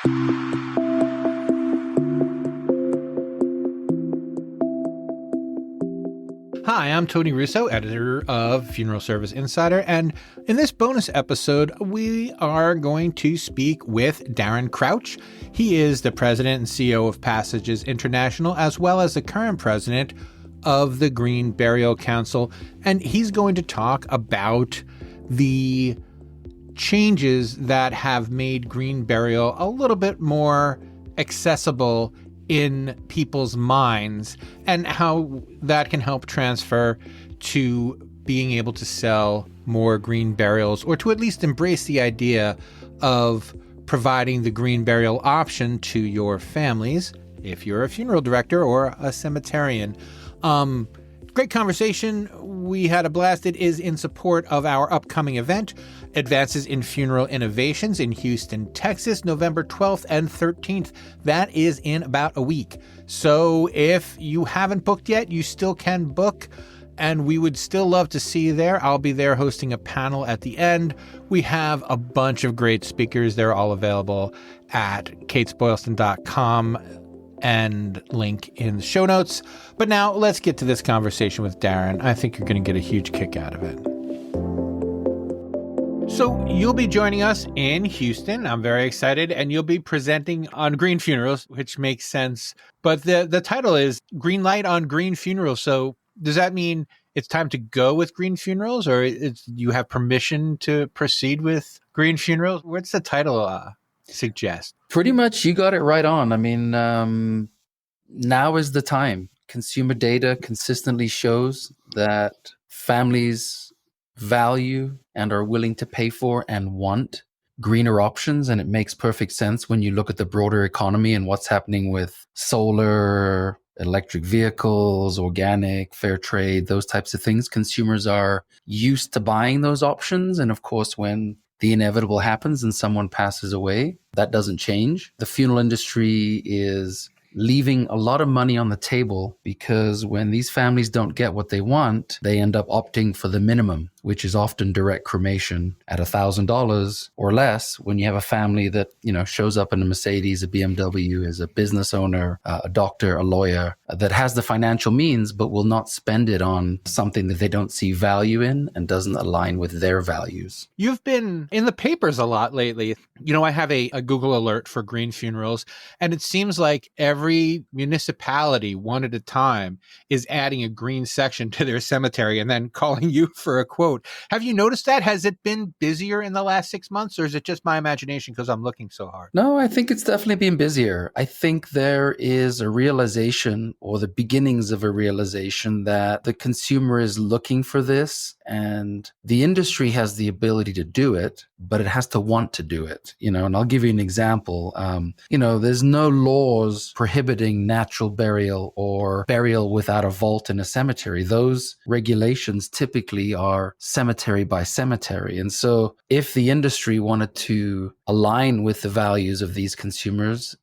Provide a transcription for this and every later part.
Hi, I'm Tony Russo, editor of Funeral Service Insider, and in this bonus episode, we are going to speak with Darren Crouch. He is the president and CEO of Passages International, as well as the current president of the Green Burial Council, and he's going to talk about the changes that have made green burial a little bit more accessible in people's minds and how that can help transfer to being able to sell more green burials, or to at least embrace the idea of providing the green burial option to your families if you're a funeral director or a cemeterian. Great conversation. We had a blast. It is in support of our upcoming event, Advances in Funeral Innovations in Houston, Texas, November 12th and 13th. That is in about a week. So if you haven't booked yet, you still can book, and we would still love to see you there. I'll be there hosting a panel at the end. We have a bunch of great speakers. They're all available at Kates-Boylston.com and link in the show notes. But now let's get to this conversation with Darren. I think you're going to get a huge kick out of it. So you'll be joining us in Houston. I'm very excited. And you'll be presenting on green funerals, which makes sense. But the title is Green Light on Green Funerals. So does that mean it's time to go with green funerals, or you have permission to proceed with green funerals? What's the title suggest? Pretty much, you got it right on. I mean, now is the time. Consumer data consistently shows that families value and are willing to pay for and want greener options. And it makes perfect sense when you look at the broader economy and what's happening with solar, electric vehicles, organic, fair trade, those types of things. Consumers are used to buying those options. And of course, when the inevitable happens and someone passes away, that doesn't change. The funeral industry is leaving a lot of money on the table because when these families don't get what they want, they end up opting for the minimum, which is often direct cremation at $1,000 or less. When you have a family that, shows up in a Mercedes, a BMW, as a business owner, a doctor, a lawyer, that has the financial means, but will not spend it on something that they don't see value in and doesn't align with their values. You've been in the papers a lot lately. I have a Google alert for green funerals, and it seems like every municipality, one at a time, is adding a green section to their cemetery and then calling you for a quote. Have you noticed that? Has it been busier in the last 6 months, or is it just my imagination because I'm looking so hard? No, I think it's definitely been busier. I think there is a realization, or the beginnings of a realization, that the consumer is looking for this, and the industry has the ability to do it, but it has to want to do it. And I'll give you an example. There's no laws prohibiting natural burial or burial without a vault in a cemetery. Those regulations typically are cemetery by cemetery. And so if the industry wanted to align with the values of these consumers,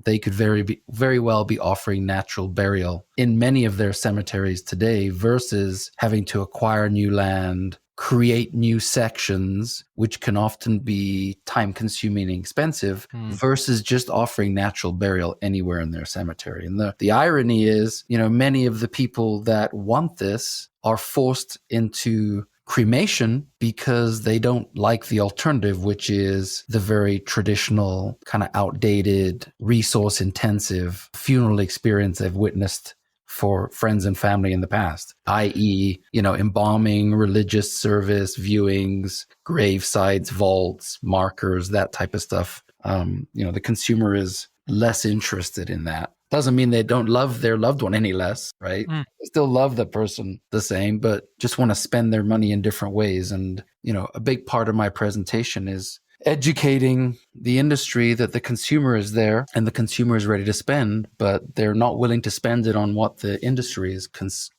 they could very well be offering natural burial in many of their cemeteries today versus having to acquire new land, create new sections, which can often be time-consuming and expensive, versus just offering natural burial anywhere in their cemetery. And the irony is, many of the people that want this are forced into cremation because they don't like the alternative, which is the very traditional, kind of outdated, resource-intensive funeral experience they've witnessed for friends and family in the past, i.e., embalming, religious service, viewings, grave sites, vaults, markers, that type of stuff. The consumer is less interested in that. Doesn't mean they don't love their loved one any less, right? They still love the person the same, but just want to spend their money in different ways. And, a big part of my presentation is educating the industry that the consumer is there and the consumer is ready to spend, but they're not willing to spend it on what the industry is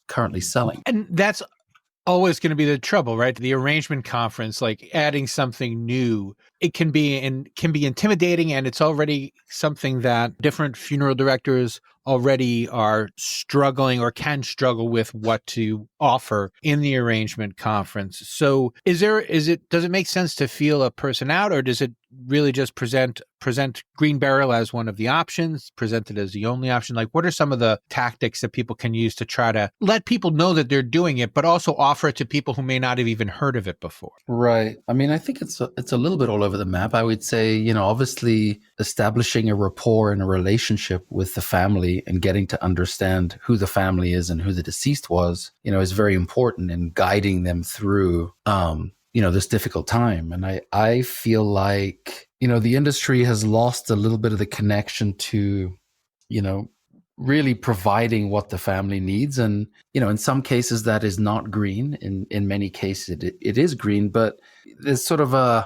currently selling. And that's always going to be the trouble, right? The arrangement conference, like adding something new, it can be intimidating, and it's already something that different funeral directors already are struggling or can struggle with what to offer in the arrangement conference. So does it make sense to feel a person out, or does it really just present green burial as one of the options, present it as the only option? Like, what are some of the tactics that people can use to try to let people know that they're doing it, but also offer it to people who may not have even heard of it before? Right. I mean, I think it's a little bit all over the map. I would say, obviously establishing a rapport and a relationship with the family and getting to understand who the family is and who the deceased was, is very important in guiding them through, this difficult time. And I feel like, the industry has lost a little bit of the connection to, really providing what the family needs. And, in some cases that is not green. In many cases it is green, but there's sort of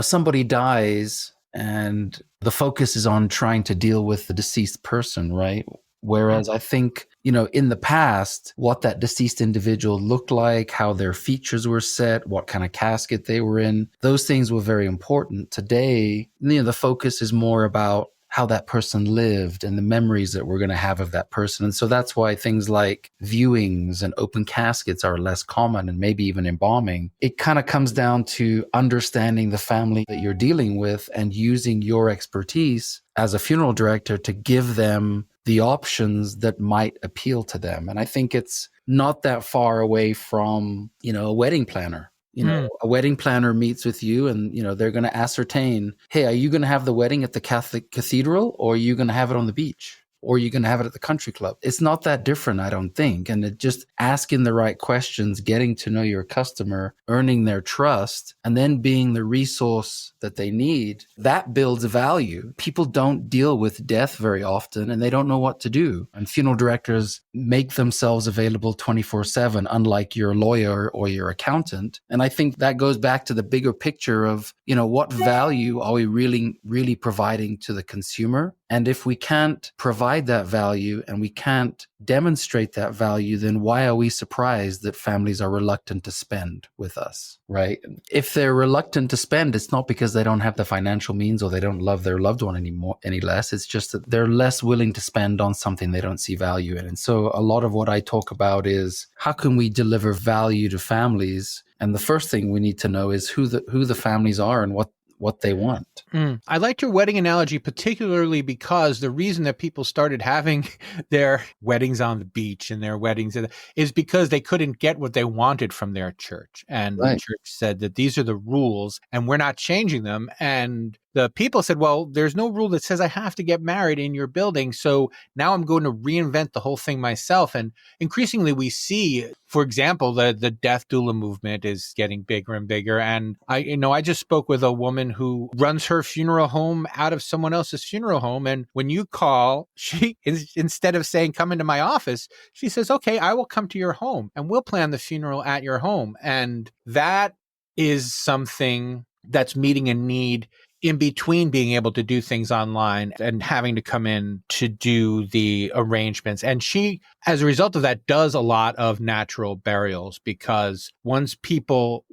somebody dies and the focus is on trying to deal with the deceased person, right? Whereas I think, in the past, what that deceased individual looked like, how their features were set, what kind of casket they were in, those things were very important. Today, the focus is more about how that person lived and the memories that we're going to have of that person. And so that's why things like viewings and open caskets are less common, and maybe even embalming. It kind of comes down to understanding the family that you're dealing with and using your expertise as a funeral director to give them the options that might appeal to them. And I think it's not that far away from, a wedding planner. A wedding planner meets with you and, they're going to ascertain, hey, are you going to have the wedding at the Catholic cathedral, or are you going to have it on the beach? Or are you going to have it at the country club? It's not that different, I don't think. And it just asking the right questions, getting to know your customer, earning their trust, and then being the resource that they need, that builds value. People don't deal with death very often and they don't know what to do. And funeral directors make themselves available 24/7, unlike your lawyer or your accountant. And I think that goes back to the bigger picture of, what value are we really providing to the consumer? And if we can't provide that value and we can't demonstrate that value, then why are we surprised that families are reluctant to spend with us, right? If they're reluctant to spend, it's not because they don't have the financial means or they don't love their loved one any less. It's just that they're less willing to spend on something they don't see value in. And so a lot of what I talk about is how can we deliver value to families? And the first thing we need to know is who the families are and what they want. I liked your wedding analogy, particularly because the reason that people started having their weddings on the beach and their weddings is because they couldn't get what they wanted from their church. And Right. The church said that these are the rules and we're not changing them. And the people said, well, there's no rule that says I have to get married in your building. So now I'm going to reinvent the whole thing myself. And increasingly we see, for example, the death doula movement is getting bigger and bigger. And I just spoke with a woman who runs her funeral home out of someone else's funeral home. And when you call, she is, instead of saying, come into my office, she says, okay, I will come to your home and we'll plan the funeral at your home. And that is something that's meeting a need in between being able to do things online and having to come in to do the arrangements. And she, as a result of that, does a lot of natural burials, because once people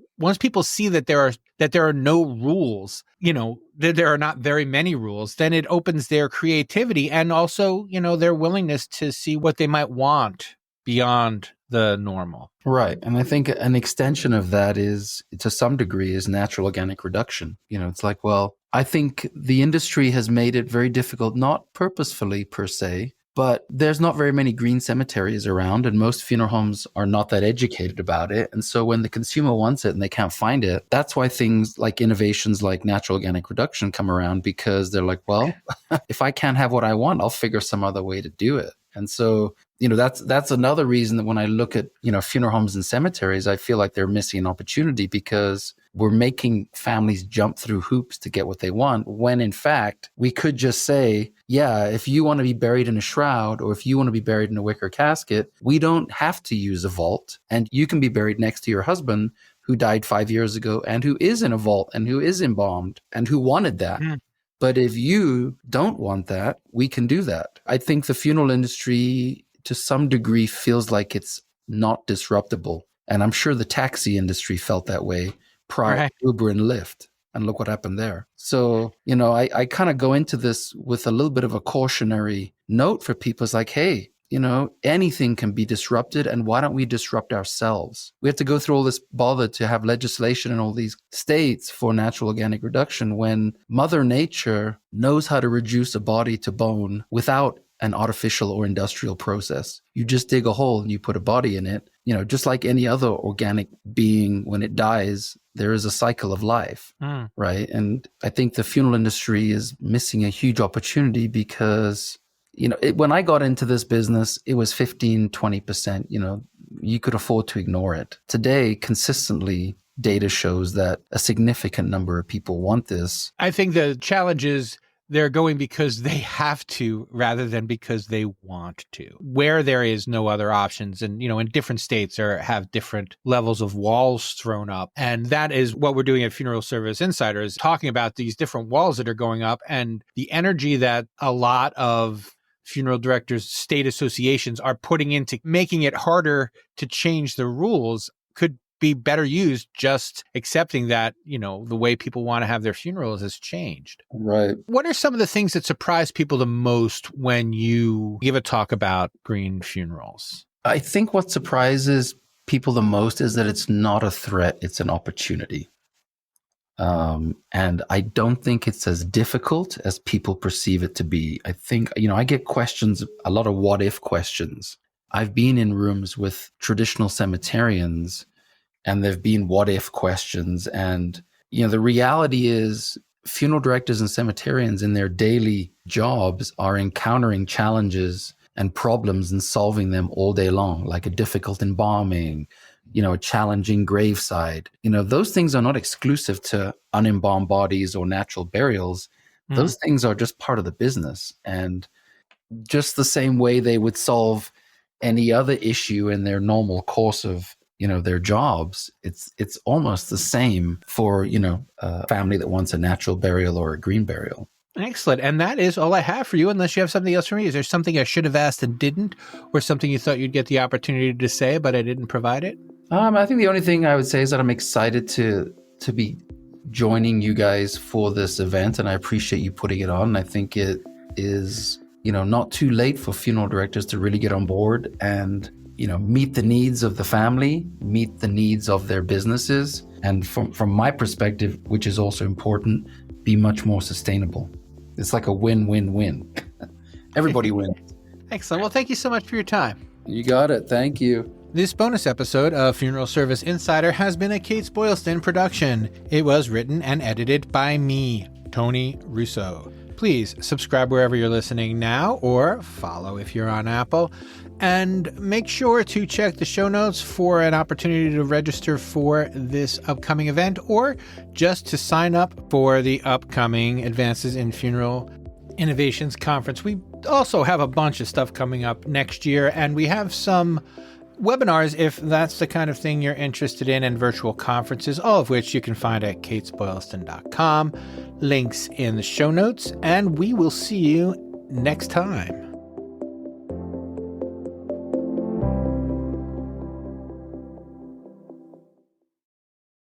see that there are no rules, that there are not very many rules, then it opens their creativity and also, their willingness to see what they might want beyond the normal. Right. And I think an extension of that is, to some degree, is natural organic reduction. It's like, well, I think the industry has made it very difficult, not purposefully per se, but there's not very many green cemeteries around, and most funeral homes are not that educated about it. And so when the consumer wants it and they can't find it, that's why things like innovations like natural organic reduction come around, because they're like, well, if I can't have what I want, I'll figure some other way to do it. And so, that's another reason that when I look at, funeral homes and cemeteries, I feel like they're missing an opportunity, because we're making families jump through hoops to get what they want, when in fact, we could just say, yeah, if you want to be buried in a shroud or if you want to be buried in a wicker casket, we don't have to use a vault, and you can be buried next to your husband who died 5 years ago and who is in a vault and who is embalmed and who wanted that. But if you don't want that, we can do that. I think the funeral industry, to some degree, feels like it's not disruptable. And I'm sure the taxi industry felt that way prior to Uber and Lyft. And look what happened there. So, I kind of go into this with a little bit of a cautionary note for people. It's like, hey, anything can be disrupted. And why don't we disrupt ourselves? We have to go through all this bother to have legislation in all these states for natural organic reduction when Mother Nature knows how to reduce a body to bone without an artificial or industrial process. You just dig a hole and you put a body in it. Just like any other organic being, when it dies, there is a cycle of life, right? And I think the funeral industry is missing a huge opportunity because when I got into this business, it was 15, 20%, you could afford to ignore it. Today, consistently, data shows that a significant number of people want this. I think the challenge is they're going because they have to rather than because they want to, where there is no other options. And, in different states have different levels of walls thrown up. And that is what we're doing at Funeral Service Insider, is talking about these different walls that are going up and the energy that a lot of funeral directors, state associations are putting into making it harder to change the rules could be better used just accepting that, the way people want to have their funerals has changed. Right. What are some of the things that surprise people the most when you give a talk about green funerals? I think what surprises people the most is that it's not a threat, it's an opportunity. And I don't think it's as difficult as people perceive it to be. I think, I get questions, a lot of what if questions. I've been in rooms with traditional cemeterians and there've been what if questions. And, the reality is funeral directors and cemeterians in their daily jobs are encountering challenges and problems and solving them all day long, like a difficult embalming, a challenging graveside. Those things are not exclusive to unembalmed bodies or natural burials. Those things are just part of the business. And just the same way they would solve any other issue in their normal course of their jobs, it's almost the same for a family that wants a natural burial or a green burial. Excellent. And that is all I have for you, unless you have something else for me. Is there something I should have asked and didn't, or something you thought you'd get the opportunity to say but I didn't provide it? I think the only thing I would say is that I'm excited to be joining you guys for this event, and I appreciate you putting it on. I think it is not too late for funeral directors to really get on board and meet the needs of the family, meet the needs of their businesses, and from my perspective, which is also important, be much more sustainable. It's like a win-win-win. Everybody wins. Excellent. Well, thank you so much for your time. You got it. Thank you. This bonus episode of Funeral Service Insider has been a Kates-Boylston production. It was written and edited by me, Tony Russo. Please subscribe wherever you're listening now, or follow if you're on Apple. And make sure to check the show notes for an opportunity to register for this upcoming event, or just to sign up for the upcoming Advances in Funeral Innovations Conference. We also have a bunch of stuff coming up next year, and we have some webinars if that's the kind of thing you're interested in, and virtual conferences, all of which you can find at Kates-Boylston.com. Links in the show notes, and we will see you next time.